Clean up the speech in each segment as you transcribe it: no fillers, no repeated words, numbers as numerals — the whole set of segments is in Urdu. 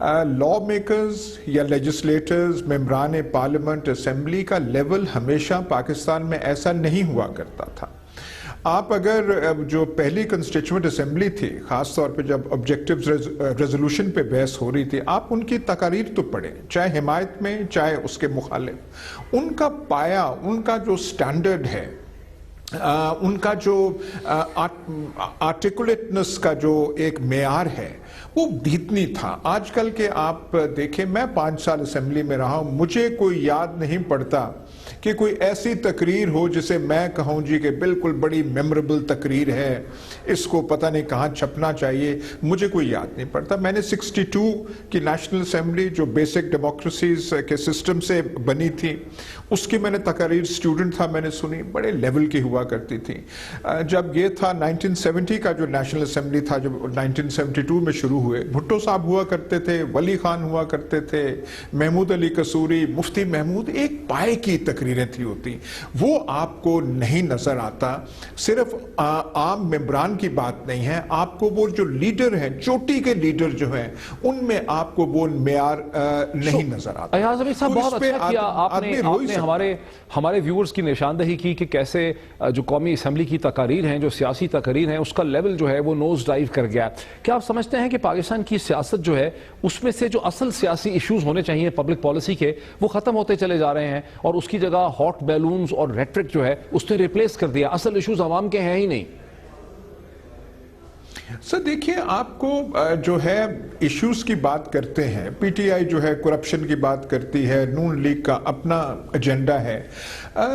لا میکرز یا لیجسلیٹرز، ممبران پارلیمنٹ، اسمبلی کا لیول ہمیشہ پاکستان میں ایسا نہیں ہوا کرتا تھا. آپ اگر جو پہلی کنسٹیچوئنٹ اسمبلی تھی، خاص طور پہ جب آبجیکٹیو ریزولوشن پہ بحث ہو رہی تھی، آپ ان کی تقاریر تو پڑھیں، چاہے حمایت میں چاہے اس کے مخالف. ان کا پایا، ان کا جو سٹینڈرڈ ہے، ان کا جو آرٹیکولیٹنس کا جو ایک معیار ہے، وہ بھیتنی تھا. آج کل کے آپ دیکھیں، میں 5 سال اسمبلی میں رہا ہوں، مجھے کوئی یاد نہیں پڑتا کہ کوئی ایسی تقریر ہو جسے میں کہوں جی کہ بالکل بڑی میموریبل تقریر ہے، اس کو پتہ نہیں کہاں چھپنا چاہیے. مجھے کوئی یاد نہیں پڑتا. میں نے 62 کی نیشنل اسمبلی جو بیسک ڈیموکریسیز کے سسٹم سے بنی تھی، اس کی میں نے تقاریر، اسٹوڈنٹ تھا، میں نے سنی، بڑے لیول کی ہوا کرتی تھی. جب یہ تھا 1970 کا جو نیشنل اسمبلی تھا، جب 1972 میں شروع ہوئے، بھٹو صاحب ہوا کرتے تھے، ولی خان ہوا کرتے تھے، محمود علی قصوری، مفتی محمود، ایک پائے کی تقریریں تھی ہوتی. وہ آپ کو نہیں نظر آتا. صرف عام ممبران کی بات نہیں ہے، آپ کو وہ جو لیڈر ہیں، چوٹی کے لیڈر جو ہیں، ان میں آپ کو وہ معیار نہیں نظر آتا. ایاز امیر صاحب، بہت اچھا کیا آپ نے ہمارے ویورز کی نشاندہی کی کہ کیسے جو قومی اسمبلی کی تقاریر ہیں، جو سیاسی تقاریر ہیں، اس کا لیول جو ہے وہ نوز ڈائیو کر گیا. کیا آپ سمجھتے ہیں کہ پاکستان کی سیاست جو ہے، اس میں سے جو اصل سیاسی ایشوز ہونے چاہیے پبلک پالیسی کے، وہ ختم ہوتے چلے جا رہے ہیں اور اس کی جگہ ہاٹ بیلونز اور ریٹرک جو ہے اس نے ریپلیس کر دیا؟ اصل ایشوز عوام کے ہیں ہی نہیں. سر دیکھیے، آپ کو جو ہے ایشوز کی بات کرتے ہیں، پی ٹی آئی جو ہے کرپشن کی بات کرتی ہے، نون لیگ کا اپنا ایجنڈا ہے،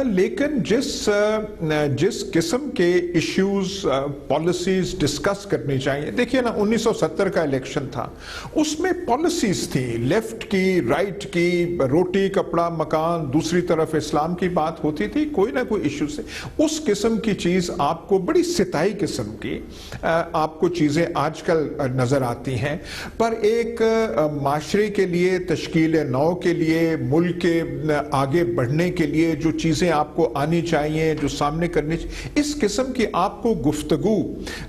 لیکن جس قسم کے ایشوز، پالیسیز ڈسکس کرنی چاہیے، دیکھیے نا 1970 کا الیکشن تھا، اس میں پالیسیز تھی، لیفٹ کی، رائٹ کی، روٹی کپڑا مکان، دوسری طرف اسلام کی بات ہوتی تھی، کوئی نہ کوئی ایشو سے. اس قسم کی چیز آپ کو بڑی ستائی قسم کی آپ کو چیزیں آج کل نظر آتی ہیں. پر ایک معاشرے کے لیے، تشکیل نو کے لیے، ملک کے آگے بڑھنے کے لیے جو چیزیں آپ کو آنی چاہیے، جو سامنے کرنی چاہیے، اس قسم کی آپ کو گفتگو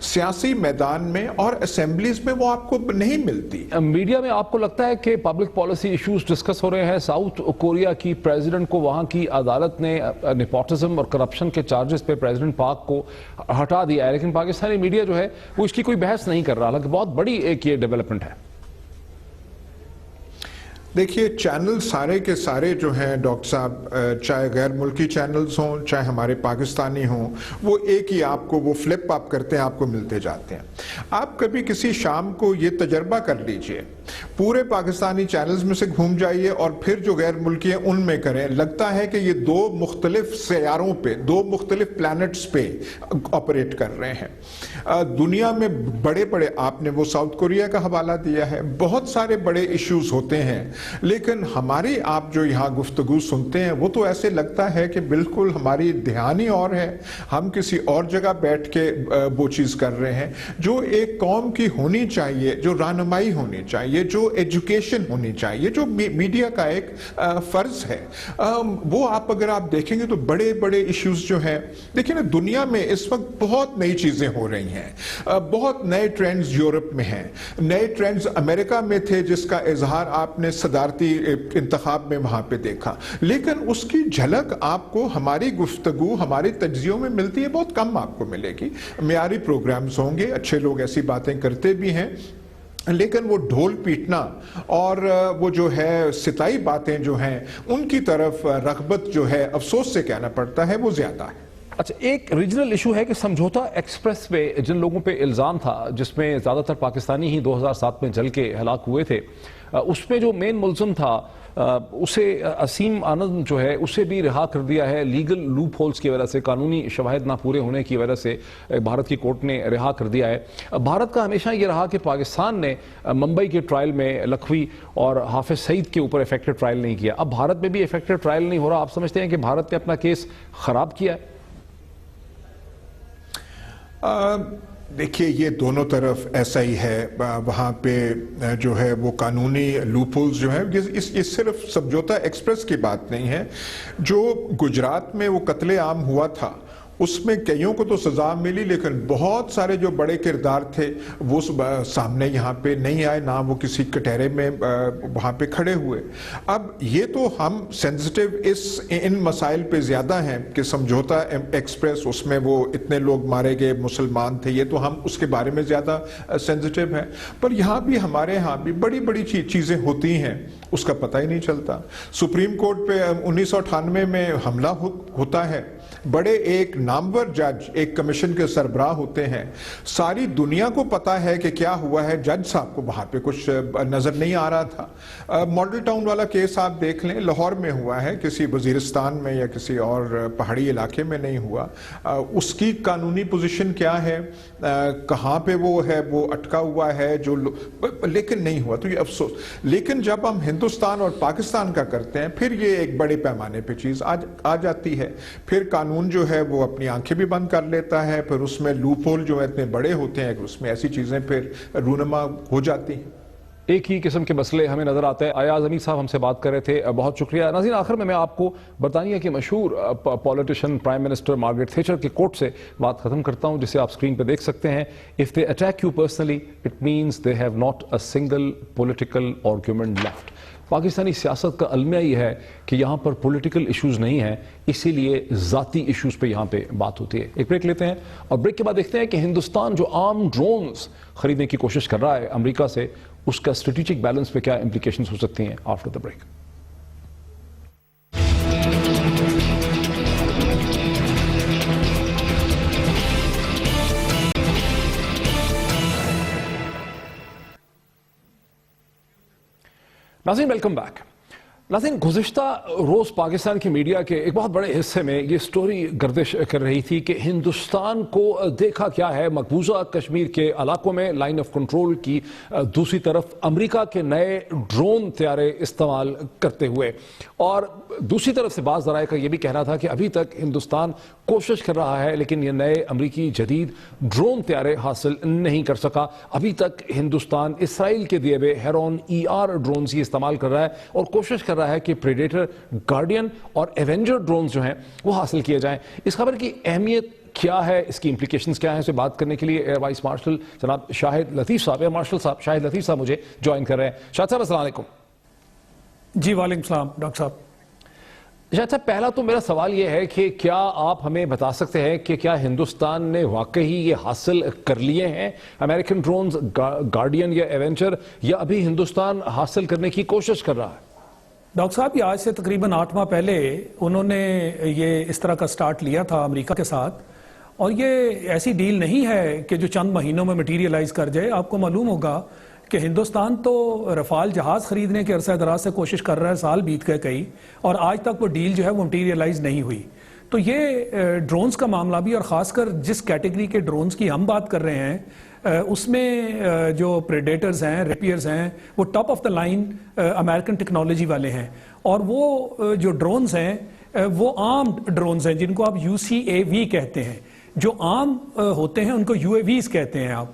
سیاسی میدان میں اور اسمبلیز میں وہ آپ کو نہیں ملتی. میڈیا میں آپ کو لگتا ہے کہ پبلک پالیسی ایشوز ڈسکس ہو رہے ہیں؟ ساؤتھ کوریا کی پریزیڈنٹ کو وہاں کی عدالت نے نیپوٹزم اور کرپشن کے چارجز پہ پریزیڈنٹ پاک کو ہٹا دیا ہے، لیکن پاکستانی میڈیا جو ہے وہ اس کی کوئی بحث نہیں کر رہا، حالانکہ بہت بڑی ایک یہ ڈیولپمنٹ ہے. دیکھیے، چینل سارے کے سارے جو ہیں ڈاکٹر صاحب، چاہے غیر ملکی چینلز ہوں چاہے ہمارے پاکستانی ہوں، وہ ایک ہی آپ کو وہ فلپ آپ کرتے ہیں، آپ کو ملتے جاتے ہیں. آپ کبھی کسی شام کو یہ تجربہ کر لیجئے، پورے پاکستانی چینلز میں سے گھوم جائیے اور پھر جو غیر ملکی ہیں ان میں کریں، لگتا ہے کہ یہ 2 مختلف سیاروں پہ، 2 مختلف پلانٹس پہ آپریٹ کر رہے ہیں. دنیا میں بڑے بڑے، آپ نے وہ ساؤتھ کوریا کا حوالہ دیا ہے، بہت سارے بڑے ایشوز ہوتے ہیں، لیکن ہماری آپ جو یہاں گفتگو سنتے ہیں وہ تو ایسے لگتا ہے کہ بالکل ہماری دھیان ہی اور ہے، ہم کسی اور جگہ بیٹھ کے وہ چیز کر رہے ہیں جو ایک قوم کی ہونی چاہیے، جو رہنمائی ہونی چاہیے، جو ایجوکیشن ہونی چاہیے، جو میڈیا کا ایک فرض ہے. وہ آپ اگر آپ دیکھیں گے تو بڑے بڑے ایشوز جو ہیں، دیکھیں نا، دنیا میں اس وقت بہت نئی چیزیں ہو رہی ہیں، بہت نئے ٹرینڈز یورپ میں ہیں، نئے ٹرینڈز امریکہ میں تھے جس کا اظہار آپ نے صدارتی انتخاب میں وہاں پہ دیکھا، لیکن اس کی جھلک آپ کو ہماری گفتگو، ہماری تجزیوں میں ملتی ہے، بہت کم آپ کو ملے گی. معیاری پروگرامز ہوں گے، اچھے لوگ ایسی باتیں کرتے بھی ہیں، لیکن وہ ڈھول پیٹنا اور وہ جو ہے ستائی باتیں جو ہیں ان کی طرف رغبت جو ہے، افسوس سے کہنا پڑتا ہے، وہ زیادہ ہے. اچھا، ایک ریجنل ایشو ہے کہ سمجھوتا ایکسپریس پہ جن لوگوں پہ الزام تھا، جس میں زیادہ تر پاکستانی ہی 2007 میں جل کے ہلاک ہوئے تھے، اس میں جو مین ملزم تھا اسے عصیم آنند جو ہے اسے بھی رہا کر دیا ہے. لیگل لوپ ہولز کی وجہ سے، قانونی شواہد نہ پورے ہونے کی وجہ سے بھارت کی کورٹ نے رہا کر دیا ہے. بھارت کا ہمیشہ یہ رہا کہ پاکستان نے ممبئی کے ٹرائل میں لکھوی اور حافظ سعید کے اوپر ایفیکٹڈ ٹرائل نہیں کیا. اب بھارت میں بھی ایفیکٹڈ ٹرائل نہیں ہو رہا. آپ سمجھتے ہیں کہ بھارت نے اپنا کیس خراب کیا ہے؟ دیکھیے، یہ دونوں طرف ایسا ہی ہے. وہاں پہ جو ہے وہ قانونی لوپ ہولز جو ہیں، یہ صرف سمجھوتا ایکسپریس کی بات نہیں ہے. جو گجرات میں وہ قتل عام ہوا تھا، اس میں کئیوں کو تو سزا ملی لیکن بہت سارے جو بڑے کردار تھے وہ سامنے یہاں پہ نہیں آئے، نہ وہ کسی کٹہرے میں وہاں پہ کھڑے ہوئے۔ اب یہ تو ہم سینسٹیو ان مسائل پہ زیادہ ہیں کہ سمجھوتا ایکسپریس اس میں وہ اتنے لوگ مارے گئے مسلمان تھے، یہ تو ہم اس کے بارے میں زیادہ سینسٹیو ہیں، پر یہاں بھی ہمارے ہاں بھی بڑی بڑی چیزیں ہوتی ہیں اس کا پتہ ہی نہیں چلتا۔ سپریم کورٹ پہ 1998 میں حملہ ہوتا ہے، بڑے ایک نامور جج ایک کمیشن کے سربراہ ہوتے ہیں، ساری دنیا کو پتا ہے کہ کیا ہوا ہے، جج صاحب کو وہاں پہ کچھ نظر نہیں آ رہا تھا۔ ماڈل ٹاؤن والا کیس آپ دیکھ لیں، لاہور میں ہوا ہے، کسی وزیرستان میں یا کسی اور پہاڑی علاقے میں نہیں ہوا، اس کی قانونی پوزیشن کیا ہے، کہاں پہ وہ ہے، وہ اٹکا ہوا ہے جو لیکن نہیں ہوا، تو یہ افسوس۔ لیکن جب ہم ہندوستان اور پاکستان کا کرتے ہیں پھر یہ ایک بڑے پیمانے پہ چیز آ جاتی ہے، پھر قانون جو ہے وہ اپنی آنکھیں بھی بند کر لیتا ہے، پھر اس میں لوپ ہول جو اتنے بڑے ہوتے ہیں کہ اس میں ایسی چیزیں پھر رونما ہو جاتی ہیں۔ ایک ہی قسم کے مسئلے ہمیں نظر آتے ہیں۔ ایاز امیر صاحب ہم سے بات کر رہے تھے، بہت شکریہ۔ ناظرین، آخر میں آپ کو برطانیہ کے مشہور politician prime minister Margaret Thatcher کے کوٹ سے بات ختم کرتا ہوں، جسے آپ سکرین پہ دیکھ سکتے ہیں۔ If they attack you personally, it means they have not a single political argument left۔ Pakistani سیاست کا المیہ یہ ہے کہ یہاں پر پولیٹیکل ایشوز نہیں ہیں، اسی لیے ذاتی ایشوز پہ یہاں پہ بات ہوتی ہے۔ ایک بریک لیتے ہیں اور بریک کے بعد دیکھتے ہیں کہ ہندوستان جو عام ڈرونز خریدنے کی کوشش کر رہا ہے امریکہ سے، اس کا اسٹریٹجک بیلنس پہ کیا امپلیکیشنز ہو سکتی ہیں آفٹر دا بریک۔ ناظرین، ویلکم بیک۔ ناظرین، گزشتہ روز پاکستان کی میڈیا کے ایک بہت بڑے حصے میں یہ سٹوری گردش کر رہی تھی کہ ہندوستان کو دیکھا کیا ہے مقبوضہ کشمیر کے علاقوں میں لائن آف کنٹرول کی دوسری طرف امریکہ کے نئے ڈرون طیارے استعمال کرتے ہوئے، اور دوسری طرف سے بعض ذرائع کا یہ بھی کہنا تھا کہ ابھی تک ہندوستان کوشش کر رہا ہے لیکن یہ نئے امریکی جدید ڈرون طیارے حاصل نہیں کر سکا۔ ابھی تک ہندوستان اسرائیل کے دیے ہوئے ہیرون ER ڈرونز ہی استعمال کر رہا ہے اور کوشش کر رہا ہے کہ پریڈیٹر، گارڈین اور ایونجر ڈرونز جو ہیں وہ حاصل کیے جائیں۔ اس خبر کی اہمیت کیا ہے، اس کی امپلیکیشنز کیا ہیں، اسے بات کرنے کے لیے ایئر وائس مارشل جناب شاہد لطیف صاحب، ایئر مارشل صاحب شاہد لطیف صاحب مجھے جوائن کر رہے ہیں۔ شاہد صاحب السلام علیکم۔ جی وعلیکم السلام ڈاکٹر صاحب۔ شاہد صاحب، پہلا تو میرا سوال یہ ہے کہ کیا آپ ہمیں بتا سکتے ہیں کہ کیا ہندوستان نے واقعی یہ حاصل کر لیے ہیں امریکن ڈرونز گارڈین یا ایونچر، یا ابھی ہندوستان حاصل کرنے کی کوشش کر رہا ہے؟ ڈاکٹر صاحب، یہ آج سے تقریباً 8 ماہ پہلے انہوں نے یہ اس طرح کا سٹارٹ لیا تھا امریکہ کے ساتھ، اور یہ ایسی ڈیل نہیں ہے کہ جو چند مہینوں میں مٹیریلائز کر جائے۔ آپ کو معلوم ہوگا کہ ہندوستان تو رفال جہاز خریدنے کے عرصہ دراز سے کوشش کر رہا ہے، سال بیت گئے کئی، اور آج تک وہ ڈیل جو ہے وہ مٹیریلائز نہیں ہوئی۔ تو یہ ڈرونز کا معاملہ بھی، اور خاص کر جس کیٹیگری کے ڈرونز کی ہم بات کر رہے ہیں اس میں جو پریڈیٹرز ہیں، ریپیئرز ہیں، وہ top of the line American technology والے ہیں، اور وہ جو ڈرونز ہیں وہ عام ڈرونز ہیں جن کو آپ UCAV کہتے ہیں۔ جو عام ہوتے ہیں ان کو UAVs کہتے ہیں آپ،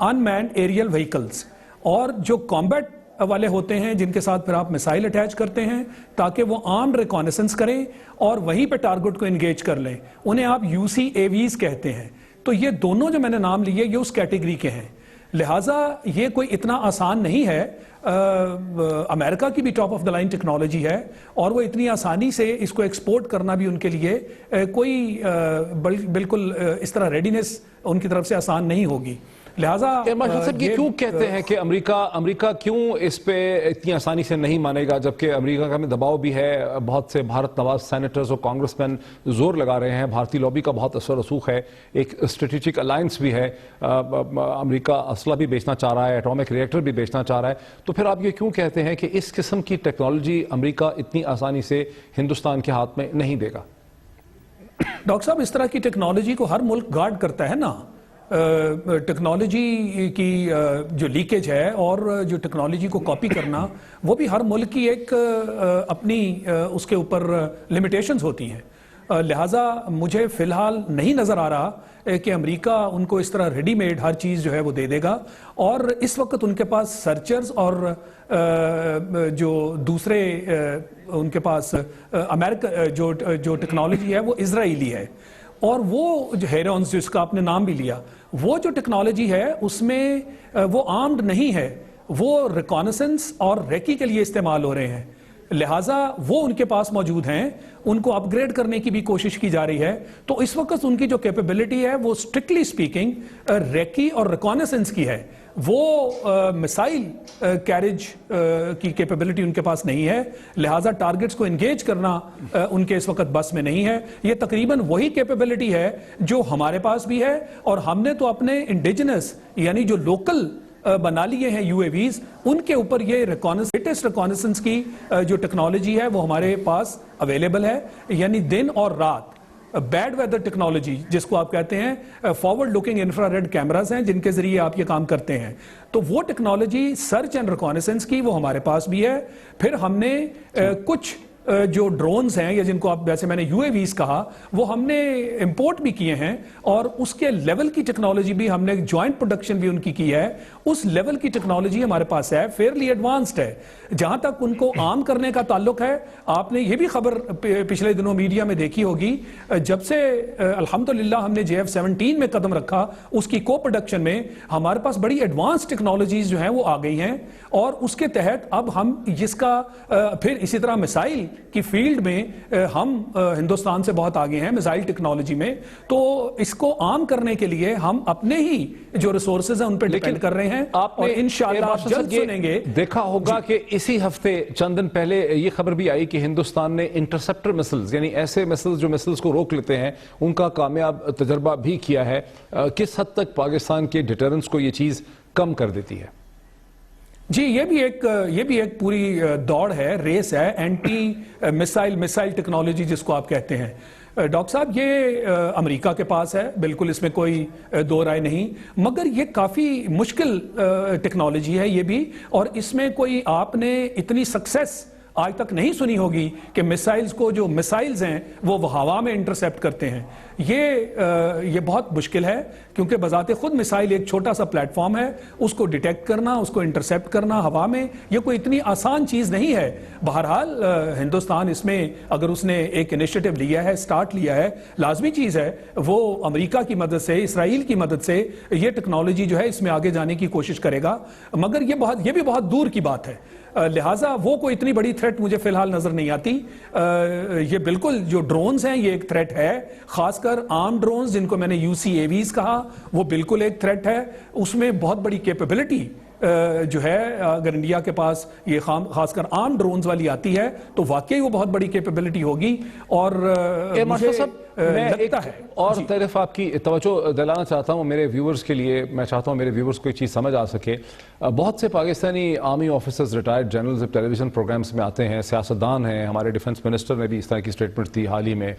ان مینڈ ایریل وہیکلز، اور جو کامبیٹ والے ہوتے ہیں جن کے ساتھ پھر آپ میسائل اٹیچ کرتے ہیں تاکہ وہ آرم ریکونیسنس کریں اور وہیں پہ ٹارگٹ کو انگیج کر لیں، انہیں آپ UCAVs کہتے ہیں۔ تو یہ دونوں جو میں نے نام لیے یہ اس کیٹیگری کے ہیں، لہٰذا یہ کوئی اتنا آسان نہیں ہے۔ امریکہ کی بھی top of the line technology ہے، اور وہ اتنی آسانی سے اس کو ایکسپورٹ کرنا بھی ان کے لیے کوئی بالکل اس طرح ریڈینس ان کی طرف سے آسان نہیں ہوگی۔ لہٰذا صاحب، یہ کیوں کہتے ہیں کہ امریکہ کیوں اس پہ اتنی آسانی سے نہیں مانے گا، جبکہ امریکہ کا میں دباؤ بھی ہے، بہت سے بھارت نواز سینیٹرز اور کانگریس مین زور لگا رہے ہیں، بھارتی لابی کا بہت اثر رسوخ ہے، ایک اسٹریٹجک الائنس بھی ہے، امریکہ اسلحہ بھی بیچنا چاہ رہا ہے، ایٹامک ری ایکٹر بھی بیچنا چاہ رہا ہے، تو پھر آپ یہ کیوں کہتے ہیں کہ اس قسم کی ٹیکنالوجی امریکہ اتنی آسانی سے ہندوستان کے ہاتھ میں نہیں دے گا؟ ڈاکٹر صاحب، اس طرح کی ٹیکنالوجی کو ہر ملک گارڈ کرتا ہے نا۔ ٹیکنالوجی کی جو لیکیج ہے اور جو ٹیکنالوجی کو کاپی کرنا، وہ بھی ہر ملک کی ایک اپنی اس کے اوپر لمیٹیشنز ہوتی ہیں۔ لہٰذا مجھے فی الحال نہیں نظر آ رہا کہ امریکہ ان کو اس طرح ریڈی میڈ ہر چیز جو ہے وہ دے دے گا، اور اس وقت ان کے پاس سرچرز اور جو دوسرے ان کے پاس امریکہ جو ٹیکنالوجی ہے وہ اسرائیلی ہے۔ اور وہ جو ہیرونز جس کا آپ نے نام بھی لیا, وہ جو ٹیکنالوجی ہے اس میں وہ آرمڈ نہیں ہے, وہ ریکانسنس اور ریکی کے لیے استعمال ہو رہے ہیں, لہٰذا وہ ان کے پاس موجود ہیں, ان کو اپ گریڈ کرنے کی بھی کوشش کی جا رہی ہے. تو اس وقت ان کی جو کیپیبلٹی ہے وہ اسٹرکٹلی اسپیکنگ ریکی اور ریکانسنس کی ہے, وہ مسائل کیریج کی کیپیبلٹی ان کے پاس نہیں ہے, لہٰذا ٹارگٹس کو انگیج کرنا ان کے اس وقت بس میں نہیں ہے. یہ تقریباً وہی کیپیبلٹی ہے جو ہمارے پاس بھی ہے, اور ہم نے تو اپنے انڈیجنس یعنی جو لوکل بنا لیے ہیں یو اے ویز, ان کے اوپر یہ لیٹسٹ ریکانسنس کی جو ٹیکنالوجی ہے وہ ہمارے پاس اویلیبل ہے. یعنی دن اور رات بیڈ ویدر ٹیکنالوجی جس کو آپ کہتے ہیں, forward looking infrared cameras ہیں جن کے ذریعے آپ یہ کام کرتے ہیں. تو وہ ٹیکنالوجی سرچ اینڈ ریکانسنس کی وہ ہمارے پاس بھی ہے. پھر ہم نے کچھ جو ڈرونز ہیں یا جن کو آپ ویسے میں نے یو اے ویز کہا, وہ ہم نے امپورٹ بھی کیے ہیں, اور اس کے لیول کی ٹیکنالوجی بھی ہم نے جوائنٹ پروڈکشن بھی ان کی ہے. اس لیول کی ٹیکنالوجی ہمارے پاس ہے, فیئرلی ایڈوانسڈ ہے. جہاں تک ان کو عام کرنے کا تعلق ہے, آپ نے یہ بھی خبر پچھلے دنوں میڈیا میں دیکھی ہوگی, جب سے الحمدللہ ہم نے JF-17 میں قدم رکھا, اس کی کو پروڈکشن میں ہمارے پاس بڑی ایڈوانس ٹیکنالوجیز جو ہیں وہ آ گئی ہیں, اور اس کے تحت اب ہم جس کا پھر اسی طرح مسائل کی فیلڈ میں ہم ہندوستان سے بہت آگے ہیں میزائل ٹیکنالوجی میں. تو اس کو عام کرنے کے لیے ہم اپنے ہی جو ریسورسز ہیں ان پہ ڈیپینڈ کر رہے ہیں, اور انشاءاللہ جلد سنیں گے. دیکھا ہوگا کہ اسی ہفتے چند دن پہلے یہ خبر بھی آئی کہ ہندوستان نے انٹرسپٹر مسلز, یعنی ایسے مسلز جو مسلز کو روک لیتے ہیں, ان کا کامیاب تجربہ بھی کیا ہے. کس حد تک پاکستان کے ڈیٹرنس کو یہ چیز کم کر دیتی ہے؟ جی یہ بھی ایک پوری دوڑ ہے, ریس ہے, اینٹی مسائل ٹیکنالوجی جس کو آپ کہتے ہیں. ڈاکٹر صاحب یہ امریکہ کے پاس ہے, بالکل اس میں کوئی دو رائے نہیں, مگر یہ کافی مشکل ٹیکنالوجی ہے یہ بھی, اور اس میں کوئی آپ نے اتنی سکسیس آج تک نہیں سنی ہوگی کہ میسائلز کو, جو میسائلز ہیں وہ ہوا میں انٹرسیپٹ کرتے ہیں. یہ بہت مشکل ہے, کیونکہ بذات خود میسائل ایک چھوٹا سا پلیٹ فارم ہے, اس کو ڈیٹیکٹ کرنا, اس کو انٹرسیپٹ کرنا ہوا میں, یہ کوئی اتنی آسان چیز نہیں ہے. بہرحال ہندوستان اس میں اگر اس نے ایک انیشیٹو لیا ہے, سٹارٹ لیا ہے, لازمی چیز ہے وہ امریکہ کی مدد سے, اسرائیل کی مدد سے یہ ٹیکنالوجی جو ہے اس میں آگے جانے کی کوشش کرے گا. مگر یہ بھی بہت دور کی بات ہے, لہٰذا وہ کوئی اتنی بڑی تھریٹ مجھے فی الحال نظر نہیں آتی. یہ بالکل جو ڈرونز ہیں یہ ایک تھریٹ ہے, خاص کر عام ڈرونز جن کو میں نے UCAVs کہا, وہ بالکل ایک تھریٹ ہے. اس میں بہت بڑی کیپیبلٹی جو ہے, اگر انڈیا کے پاس یہ خاص کر عام ڈرونز والی آتی ہے تو واقعی وہ بہت بڑی کیپیبلٹی ہوگی. اور مجھے لگتا ہے اور طرف آپ کی توجہ دلانا چاہتا ہوں میرے ویورز کے لیے, میں چاہتا ہوں میرے ویورز کو یہ چیز سمجھ آ سکے. بہت سے Pakistani army officers, retired generals television programs میں آتے ہیں, سیاستدان ہیں, ہمارے ڈیفنس منسٹر نے بھی اس طرح کی اسٹیٹمنٹ تھی حال ہی میں,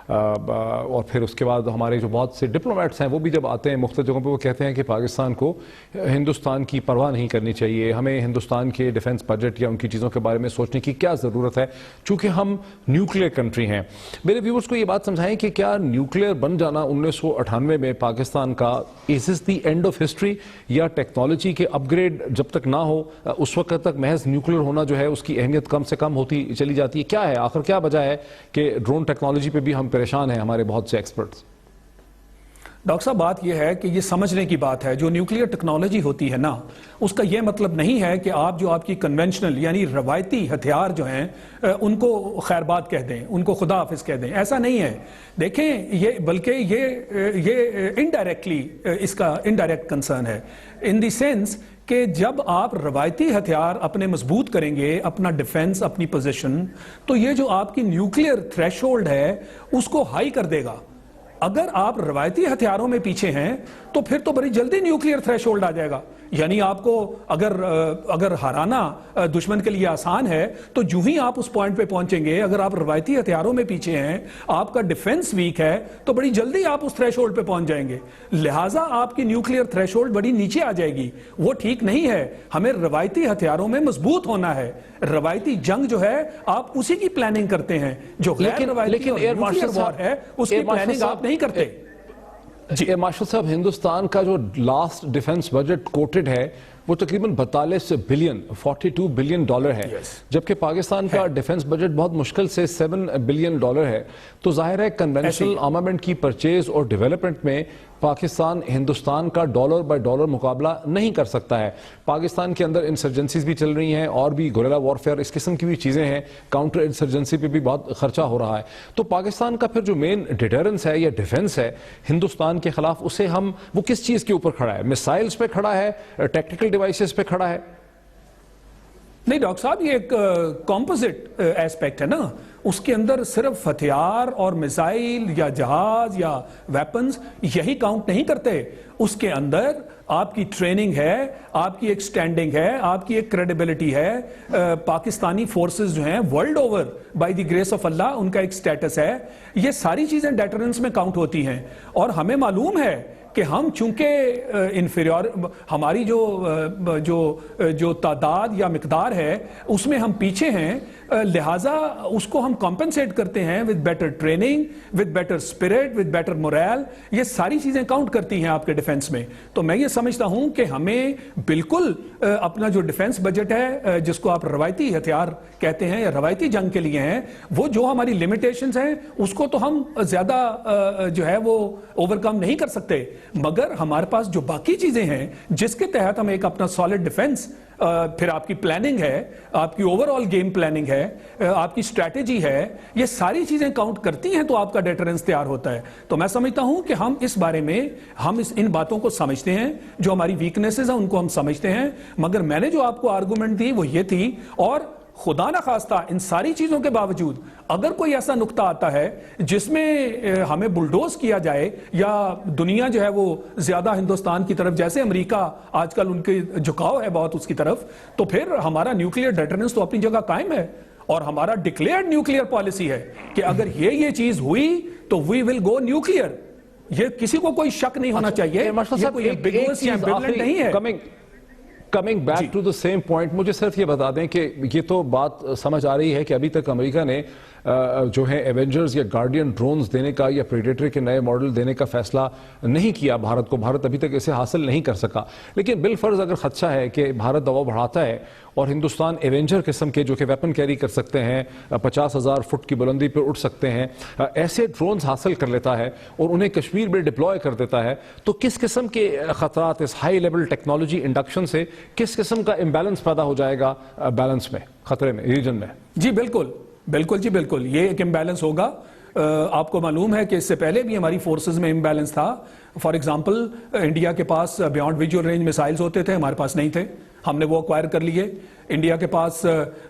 اور پھر اس کے بعد ہمارے جو بہت سے ڈپلومیٹس ہیں وہ بھی جب آتے ہیں مختلف جگہوں پہ, وہ کہتے ہیں کہ پاکستان کو ہندوستان کی پرواہ نہیں کرنی چاہیے, ہمیں ہندوستان کے ڈیفنس بجٹ یا ان کی چیزوں کے بارے میں سوچنے کی کیا ضرورت ہے, چونکہ ہم نیوکلیئر کنٹری ہیں. میرے ویورز کو یہ بات سمجھائیں کہ کیا نیوکلیئر بن جانا 1998 میں پاکستان کا از از دی اینڈ آف ہسٹری, یا ٹیکنالوجی کے اپ گریڈ جب تک نہ ہو اس وقت تک محض نیوکلیئر ہونا جو ہے اس کی اہمیت کم سے کم ہوتی چلی جاتی ہے؟ کیا ہے آخر, کیا وجہ ہے کہ ڈرون ٹیکنالوجی پہ بھی ہم پریشان ہیں, ہمارے بہت سے ایکسپرٹس؟ ڈاکٹر صاحب بات یہ ہے کہ یہ سمجھنے کی بات ہے, جو نیوکلیئر ٹیکنالوجی ہوتی ہے نا, اس کا یہ مطلب نہیں ہے کہ آپ کی کنونشنل یعنی روایتی ہتھیار جو ہیں ان کو خیر بات کہہ دیں, ان کو خدا حافظ کہہ دیں, ایسا نہیں ہے. دیکھیں یہ بلکہ یہ انڈائریکٹلی اس کا انڈائریکٹ کنسرن ہے, ان دی سینس کہ جب آپ روایتی ہتھیار اپنے مضبوط کریں گے, اپنا ڈیفنس, اپنی پوزیشن, تو یہ جو آپ کی نیوکلیئر تھریش ہولڈ ہے اس کو ہائی کر دے گا. اگر آپ روایتی ہتھیاروں میں پیچھے ہیں تو پھر تو بڑی جلدی نیوکلیئر تھریش ہولڈ آ جائے گا. یعنی آپ کو اگر ہرانا دشمن کے لیے آسان ہے تو جو ہی آپ اس پوائنٹ پہ پہنچیں گے, اگر آپ روایتی ہتھیاروں میں پیچھے ہیں, آپ کا ڈیفنس ویک ہے, تو بڑی جلدی آپ اس تھریش ہولڈ پہ پہنچ جائیں گے. لہٰذا آپ کی نیوکلیئر تھریش ہولڈ بڑی نیچے آ جائے گی. وہ ٹھیک نہیں ہے. ہمیں روایتی ہتھیاروں میں مضبوط ہونا ہے. روایتی جنگ جو ہے آپ اسی کی پلاننگ کرتے ہیں, جو غیر روایتی نیوکلیئر وار ہے اس کی پلاننگ آپ نہیں کرتے. جی مارشل صاحب, ہندوستان کا جو لاسٹ ڈیفنس بجٹ کوٹڈ ہے وہ تقریباً 42 بلین ڈالر ہے, جبکہ پاکستان کا ڈیفنس بجٹ بہت مشکل سے 7 بلین ڈالر ہے. تو ظاہر ہے کنونشنل آرمامنٹ کی پرچیز اور ڈیولپمنٹ میں پاکستان ہندوستان کا ڈالر بائی ڈالر مقابلہ نہیں کر سکتا ہے. پاکستان کے اندر انسرجنسیز بھی چل رہی ہیں اور بھی گوریلا وارفیئر اس قسم کی بھی چیزیں ہیں, کاؤنٹر انسرجنسی پہ بھی بہت خرچہ ہو رہا ہے. تو پاکستان کا پھر جو مین ڈیٹرنس ہے یا ڈیفنس ہے ہندوستان کے خلاف, اسے وہ کس چیز کے اوپر کھڑا ہے؟ میسائلز پہ کھڑا ہے, ٹیکٹیکل ڈیوائسز پہ کھڑا ہے؟ نہیں ڈاکٹر صاحب, یہ ایک کمپوزٹ ایسپیکٹ ہے نا, اس کے اندر صرف ہتھیار اور میزائل یا جہاز یا ویپنز یہی کاؤنٹ نہیں کرتے. اس کے اندر آپ کی ٹریننگ ہے, آپ کی ایک سٹینڈنگ ہے, آپ کی ایک کریڈیبلٹی ہے. پاکستانی فورسز جو ہیں world over by the grace of اللہ ان کا ایک سٹیٹس ہے. یہ ساری چیزیں ڈیٹرنس میں کاؤنٹ ہوتی ہیں, اور ہمیں معلوم ہے کہ ہم چونکہ انفیریور ہماری جو تعداد یا مقدار ہے اس میں ہم پیچھے ہیں, لہٰذا اس کو ہم کمپنسیٹ کرتے ہیں with better training, with better spirit, with better morale. یہ ساری چیزیں کاؤنٹ کرتی ہیں آپ کے ڈیفنس میں. تو میں یہ سمجھتا ہوں کہ ہمیں بالکل اپنا جو ڈیفنس بجٹ ہے جس کو آپ روایتی ہتھیار کہتے ہیں یا روایتی جنگ کے لیے ہیں, وہ جو ہماری لمیٹیشنز ہیں اس کو تو ہم زیادہ جو ہے وہ اوور کم نہیں کر سکتے, مگر ہمارے پاس جو باقی چیزیں ہیں جس کے تحت ہم ایک اپنا سالڈ ڈیفنس, پھر آپ کی پلاننگ ہے, آپ کی اوور آل گیم پلاننگ ہے, آپ کی اسٹریٹجی ہے, یہ ساری چیزیں کاؤنٹ کرتی ہیں تو آپ کا ڈیٹرنس تیار ہوتا ہے. تو میں سمجھتا ہوں کہ ہم اس بارے میں ان باتوں کو سمجھتے ہیں, جو ہماری ویکنیسز ہیں ان کو ہم سمجھتے ہیں, مگر میں نے جو آپ کو آرگومنٹ دی وہ یہ تھی. اور خدا نہ خواستہ ان ساری چیزوں کے باوجود اگر کوئی ایسا نقطہ آتا ہے جس میں ہمیں بلڈوز کیا جائے, یا دنیا جو ہے وہ زیادہ ہندوستان کی طرف, جیسے امریکہ آج کل ان کے جھکاؤ ہے بہت اس کی طرف, تو پھر ہمارا نیوکلیئر ڈیٹرنس تو اپنی جگہ قائم ہے, اور ہمارا ڈکلیئرڈ نیوکلیئر پالیسی ہے کہ اگر یہ چیز ہوئی تو وی ول گو نیوکلیئر. یہ کسی کو کوئی شک نہیں ہونا چاہیے, یہ کوئی ایمبیگوس یا ایمبیولنٹ نہیں ہے. Coming back to the same point, مجھے صرف یہ بتا دیں کہ یہ تو بات سمجھ آ رہی ہے کہ ابھی تک امریکہ نے جو ہے ایونجرز یا گارڈین ڈرونز دینے کا یا پریڈیٹر کے نئے ماڈل دینے کا فیصلہ نہیں کیا بھارت کو. بھارت ابھی تک اسے حاصل نہیں کر سکا, لیکن بالفرض اگر خدشہ ہے کہ بھارت دباؤ بڑھاتا ہے اور ہندوستان ایونجر قسم کے جو کہ ویپن کیری کر سکتے ہیں, 50,000 فٹ کی بلندی پہ اٹھ سکتے ہیں, ایسے ڈرونز حاصل کر لیتا ہے اور انہیں کشمیر میں ڈپلوائے کر دیتا ہے, تو کس قسم کے خطرات اس ہائی لیول ٹیکنالوجی انڈکشن سے کس قسم کا امبیلنس پیدا ہو جائے گا بیلنس میں, خطرے میں, ریجن میں؟ جی بالکل بالکل, جی بالکل, یہ ایک امبیلنس ہوگا. آپ کو معلوم ہے کہ اس سے پہلے بھی ہماری فورسز میں امبیلنس تھا. فار ایگزامپل انڈیا کے پاس بیانڈ ویژول رینج میسائلز ہوتے تھے, ہمارے پاس نہیں تھے, ہم نے وہ ایکوائر کر لیے. انڈیا کے پاس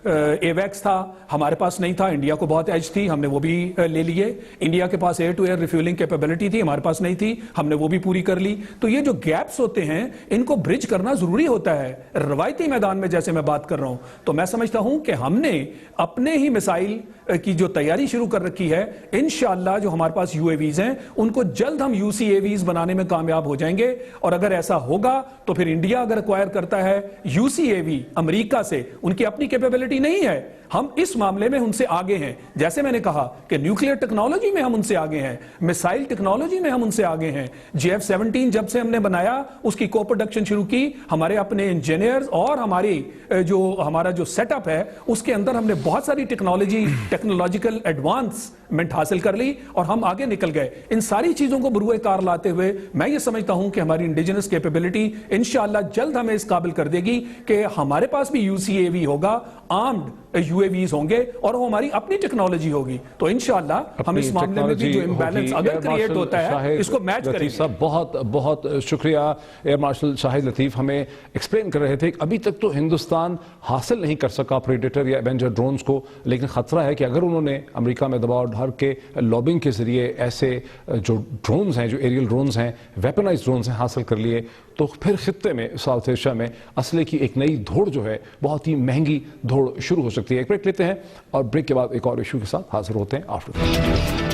ایویکس تھا, ہمارے پاس نہیں تھا, انڈیا کو بہت ایج تھی, ہم نے وہ بھی لے لیے. انڈیا کے پاس year to year refuelling capability تھی, ہمارے پاس نہیں تھی, ہم نے وہ بھی پوری کر لی. تو یہ جو گیپس ہوتے ہیں ان کو برج کرنا ضروری ہوتا ہے روایتی میدان میں, جیسے میں بات کر رہا ہوں. تو میں سمجھتا ہوں کہ ہم نے اپنے ہی میسائل کی جو تیاری شروع کر رکھی ہے, انشاءاللہ جو ہمارے پاس یو اے ویز ہیں ان کو جلد ہم یو سی اے ویز بنانے میں کامیاب ہو جائیں گے. اور اگر ایسا ہوگا تو پھر انڈیا اگر ایکوائر کرتا ہے یو سی اے وی امریکہ سے, ان کی اپنی کیپیبلٹی نہیں ہے, ہم اس معاملے میں ان سے آگے ہیں. جیسے میں نے کہا کہ نیوکلیئر ٹیکنالوجی میں ہم ان سے آگے ہیں, میسائل ٹیکنالوجی میں ہم ان سے آگے ہیں. JF-17 جب سے ہم نے بنایا, اس کی کو پروڈکشن شروع کی, ہمارے اپنے انجینئرز اور ہمارا جو سیٹ اپ ہے اس کے اندر ہم نے بہت ساری ٹیکنالوجیکل ایڈوانسمنٹ حاصل کر لی اور ہم آگے نکل گئے. ان ساری چیزوں کو بروئے کار لاتے ہوئے میں یہ سمجھتا ہوں کہ ہماری انڈیجنس کیپیبلٹی انشاءاللہ جلد ہمیں اس قابل کر دے گی کہ ہمارے پاس بھی یو سی اے وی ہوگا, آرمڈ یو اے ویز ہوں گے, اور وہ ہماری اپنی ٹیکنالوجی ہوگی. تو انشاءاللہ ہم اس معاملے میں بھی جو امبیلنس اگر کریٹ ہوتا ہے اس کو میچ کریں گے. بہت بہت شکریہ ایئر مارشل شاہد لطیف, ہمیں ایکسپلین کر رہے تھے کہ ابھی تک تو ہندوستان حاصل نہیں کر سکا پریڈیٹر یا ایونجر ڈرونز کو, لیکن خطرہ ہے کہ اگر انہوں نے امریکہ میں دباؤ ڈھال کے لابنگ کے ذریعے ایسے جو ڈرونز ہیں, جو ایریل ڈرونز ہیں, ویپنائز ڈرونز ہیں, حاصل کر لیے, تو پھر خطے میں ساؤتھ ایشیا میں اسلحے کی ایک نئی دھوڑ جو ہے, بہت ہی مہنگی دھوڑ شروع ہو سکتی ہے. ایک بریک لیتے ہیں اور بریک کے بعد ایک اور ایشو کے ساتھ حاضر ہوتے ہیں آفٹر.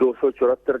274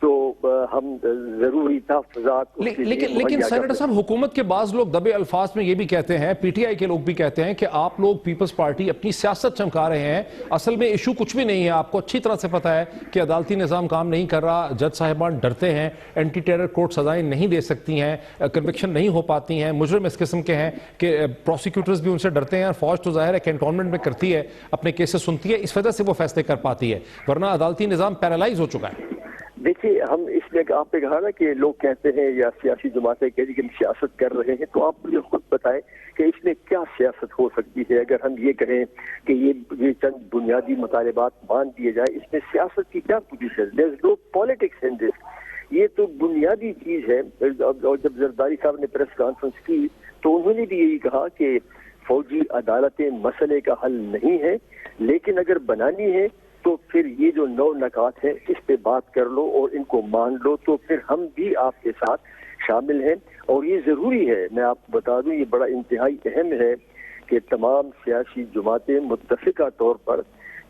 تو ہم ضروری تحفظات لیکن سینیٹر صاحب حکومت کے بعض لوگ دبے الفاظ میں یہ بھی کہتے ہیں, پی ٹی آئی کے لوگ بھی کہتے ہیں کہ آپ لوگ پیپلز پارٹی اپنی سیاست چمکا رہے ہیں, اصل میں ایشو کچھ بھی نہیں ہے. آپ کو اچھی طرح سے پتا ہے کہ عدالتی نظام کام نہیں کر رہا, جج صاحبان ڈرتے ہیں, اینٹی ٹیرر کورٹ سزائیں نہیں دے سکتی ہیں, کنوکشن نہیں ہو پاتی ہیں, مجرم اس قسم کے ہیں کہ پروسیکیوٹرز بھی ان سے ڈرتے ہیں, اور فوج تو ظاہر ہے کینٹونمنٹ میں کرتی ہے, اپنے کیسز سنتی ہے, اس وجہ سے وہ فیصلے کر پاتی ہے, ورنہ عدالتی نظام پیرالائز ہو چکا ہے. دیکھیے, ہم اس میں آپ نے کہا نا کہ لوگ کہتے ہیں یا سیاسی جماعتیں کہتی کہ ہم سیاست کر رہے ہیں, تو آپ مجھے خود بتائیں کہ اس میں کیا سیاست ہو سکتی ہے. اگر ہم یہ کہیں کہ یہ چند بنیادی مطالبات مان دیے جائے, اس میں سیاست کی کیا position? There is know politics in دس. یہ تو بنیادی چیز ہے. اور جب زرداری صاحب نے پریس کانفرنس کی تو انہوں نے بھی یہی کہا کہ فوجی عدالتیں مسئلے کا حل نہیں ہے, لیکن اگر بنانی ہے تو پھر یہ جو 9 نکات ہیں اس پہ بات کر لو اور ان کو مان لو, تو پھر ہم بھی آپ کے ساتھ شامل ہیں. اور یہ ضروری ہے, میں آپ کو بتا دوں, یہ بڑا انتہائی اہم ہے کہ تمام سیاسی جماعتیں متفقہ طور پر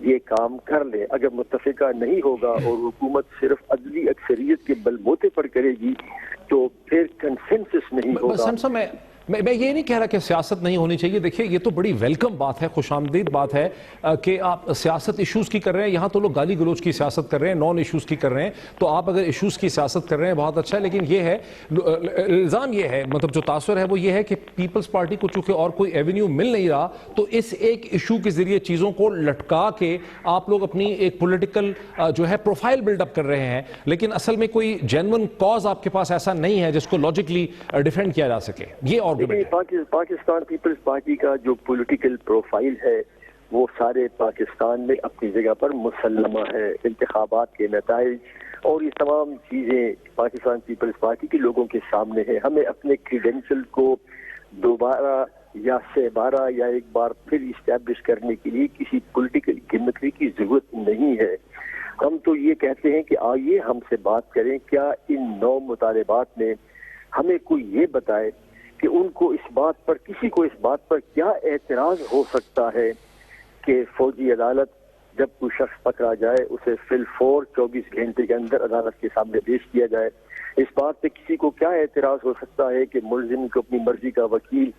یہ کام کر لیں. اگر متفقہ نہیں ہوگا اور حکومت صرف عدلی اکثریت کے بلبوتے پر کرے گی تو پھر کنسنسس نہیں ہوگا. میں یہ نہیں کہہ رہا کہ سیاست نہیں ہونی چاہیے. دیکھیں, یہ تو بڑی ویلکم بات ہے, خوش آمدید بات ہے کہ آپ سیاست ایشوز کی کر رہے ہیں. یہاں تو لوگ گالی گلوچ کی سیاست کر رہے ہیں, نان ایشوز کی کر رہے ہیں. تو آپ اگر ایشوز کی سیاست کر رہے ہیں بہت اچھا ہے, لیکن یہ ہے الزام, یہ ہے مطلب جو تاثر ہے وہ یہ ہے کہ پیپلز پارٹی کو چونکہ اور کوئی ایونیو مل نہیں رہا, تو اس ایک ایشو کے ذریعے چیزوں کو لٹکا کے آپ لوگ اپنی ایک پولیٹیکل جو ہے پروفائل بلڈ اپ کر رہے ہیں, لیکن اصل میں کوئی جینون کاز آپ کے پاس ایسا نہیں ہے جس کو لاجکلی ڈیفینڈ کیا جا سکے. یہ پاکستان پیپلز پارٹی کا جو پولیٹیکل پروفائل ہے وہ سارے پاکستان میں اپنی جگہ پر مسلمہ ہے. انتخابات کے نتائج اور یہ تمام چیزیں پاکستان پیپلز پارٹی کے لوگوں کے سامنے ہیں. ہمیں اپنے کریڈینشل کو دوبارہ یا سے بارہ یا ایک بار پھر اسٹیبلش کرنے کے لیے کسی پولیٹیکل گمکری کی ضرورت نہیں ہے. ہم تو یہ کہتے ہیں کہ آئیے ہم سے بات کریں, کیا ان 9 مطالبات میں ہمیں کوئی یہ بتائے کہ ان کو اس بات پر, کسی کو اس بات پر کیا اعتراض ہو سکتا ہے کہ فوجی عدالت جب کوئی شخص پکڑا جائے اسے فی الفور 24 گھنٹے کے اندر عدالت کے سامنے پیش کیا جائے. اس بات پہ کسی کو کیا اعتراض ہو سکتا ہے کہ ملزم کو اپنی مرضی کا وکیل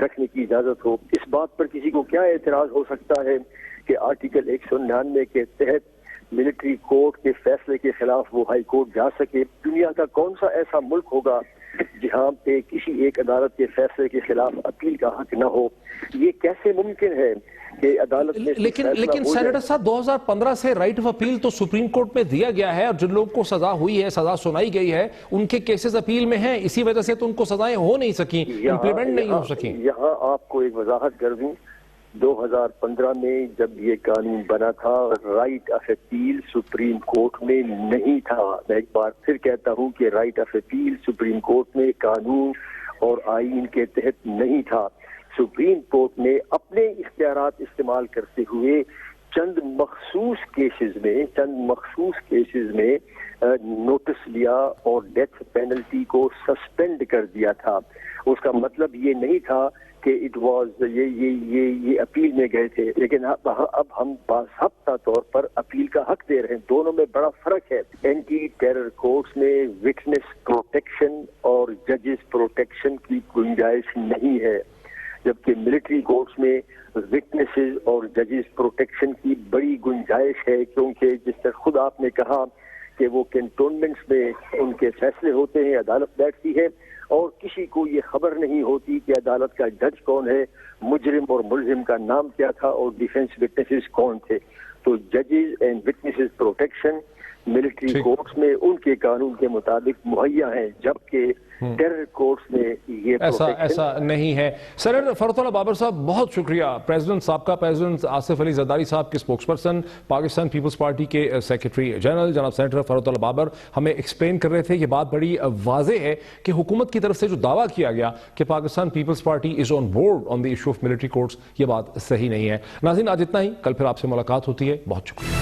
رکھنے کی اجازت ہو. اس بات پر کسی کو کیا اعتراض ہو سکتا ہے کہ آرٹیکل 199 کے تحت ملٹری کورٹ کے فیصلے کے خلاف وہ ہائی کورٹ جا سکے. دنیا کا کون سا ایسا ملک ہوگا جہاں پہ کسی ایک عدالت کے فیصلے کے خلاف اپیل کا حق نہ ہو؟ یہ کیسے ممکن ہے کہ عدالت میں لیکن سینیٹر صاحب 2015 سے رائٹ آف اپیل تو سپریم کورٹ میں دیا گیا ہے, اور جن لوگوں کو سزا ہوئی ہے, سزا سنائی گئی ہے, ان کے کیسز اپیل میں ہیں, اسی وجہ سے تو ان کو سزائیں ہو نہیں سکیں, امپلیمنٹ نہیں ہو سکیں. یہاں آپ کو ایک وضاحت کر دوں, 2015 میں جب یہ قانون بنا تھا right of appeal supreme court میں نہیں تھا. میں ایک بار پھر کہتا ہوں کہ right of appeal supreme court میں قانون اور آئین کے تحت نہیں تھا. سپریم کورٹ نے اپنے اختیارات استعمال کرتے ہوئے چند مخصوص کیسز میں نوٹس لیا اور ڈیتھ پینلٹی کو سسپینڈ کر دیا تھا. اس کا مطلب یہ نہیں تھا کہ اٹ واز یہ اپیل میں گئے تھے, لیکن اب ہم باضابطہ طور پر اپیل کا حق دے رہے ہیں. دونوں میں بڑا فرق ہے. اینٹی ٹیرر کورٹس میں وٹنس پروٹیکشن اور ججز پروٹیکشن کی گنجائش نہیں ہے, جبکہ ملٹری کورٹس میں وٹنسز اور ججز پروٹیکشن کی بڑی گنجائش ہے, کیونکہ جس طرح خود آپ نے کہا کہ وہ کینٹونمنٹس میں ان کے فیصلے ہوتے ہیں, عدالت بیٹھتی ہے اور کسی کو یہ خبر نہیں ہوتی کہ عدالت کا جج کون ہے, مجرم اور ملزم کا نام کیا تھا اور ڈیفینس وٹنسز کون تھے. تو ججز and witnesses protection military courts میں ان کے قانون کے مطابق مہیا ہیں, جبکہ ٹیرر کورٹس میں یہ ایسا نہیں ہے. سینیٹر فرحت اللہ بابر صاحب بہت شکریہ. پریزیڈنٹ سابقہ پریزیڈنٹ آصف علی زرداری صاحب کے اسپوکس پرسن, پاکستان پیپلز پارٹی کے سیکرٹری جنرل جناب سینیٹر فرحت اللہ بابر ہمیں ایکسپلین کر رہے تھے. یہ بات بڑی واضح ہے کہ حکومت کی طرف سے جو دعویٰ کیا گیا کہ Pakistan Peoples Party is on board on the issue of military courts, یہ بات صحیح نہیں ہے. ناظرین آج اتنا ہی, کل پھر آپ سے ملاقات ہوتی ہے. بہت شکریہ.